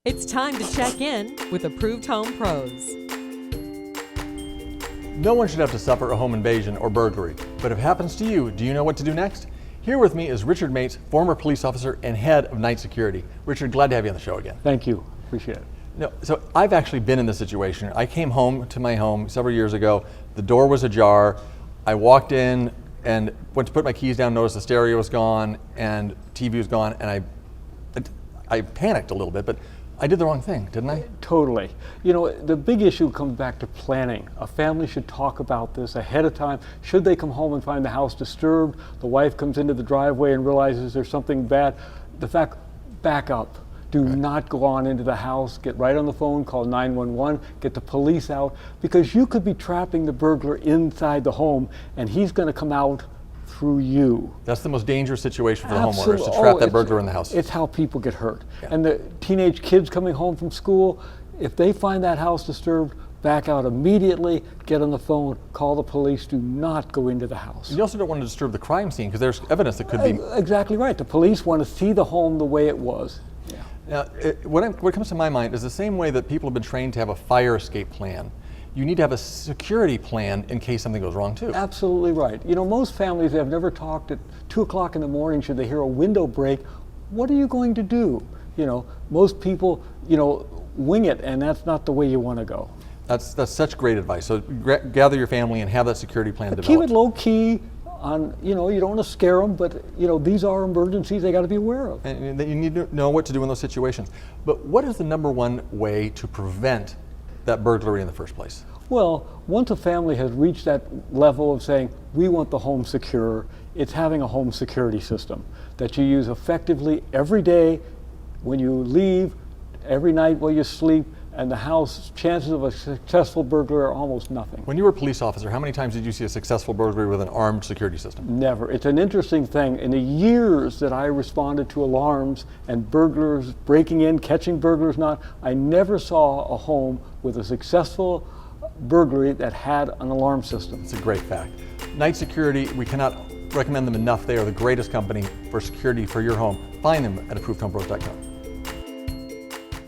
It's time to check in with Approved Home Pros. No one should have to suffer a home invasion or burglary, but if it happens to you, do you know what to do next? Here with me is Richard Mates, former police officer and head of night security. Richard, glad to have you on the show again. Thank you, appreciate it. No, so I've actually been in this situation. I came home to my home several years ago. The door was ajar. I walked in and went to put my keys down, noticed the stereo was gone and TV was gone, and I panicked a little bit, but I did the wrong thing, didn't I? Totally. You know, the big issue comes back to planning. A family should talk about this ahead of time. Should they come home and find the house disturbed, the wife comes into the driveway and realizes there's something bad, back up. Do not go on into the house. Get right on the phone, call 911, get the police out, because you could be trapping the burglar inside the home and he's going to come out through you. That's the most dangerous situation for the Absolutely. homeowners, to trap that burglar in the house. It's how people get hurt. Yeah. And the teenage kids coming home from school, if they find that house disturbed, back out immediately, get on the phone, call the police, do not go into the house. You also don't want to disturb the crime scene because there's evidence that could be... Exactly right. The police want to see the home the way it was. Yeah. Now, what comes to my mind is the same way that people have been trained to have a fire escape plan. You need to have a security plan in case something goes wrong too. Absolutely right. You know, most families have never talked at 2 o'clock in the morning should they hear a window break. What are you going to do? You know, most people, wing it, and that's not the way you want to go. That's such great advice. So gather your family and have that security plan developed. Keep it low key. You don't want to scare them, but these are emergencies they got to be aware of. And you need to know what to do in those situations. But what is the number one way to prevent that burglary in the first place? Well, once a family has reached that level of saying, we want the home secure, it's having a home security system that you use effectively every day when you leave, every night while you sleep, and the house, chances of a successful burglary are almost nothing. When you were a police officer, how many times did you see a successful burglary with an armed security system? Never. It's an interesting thing. In the years that I responded to alarms and burglars breaking in, catching burglars not, I never saw a home with a successful burglary that had an alarm system. It's a great fact. Night Security, we cannot recommend them enough. They are the greatest company for security for your home. Find them at ApprovedHomePros.com.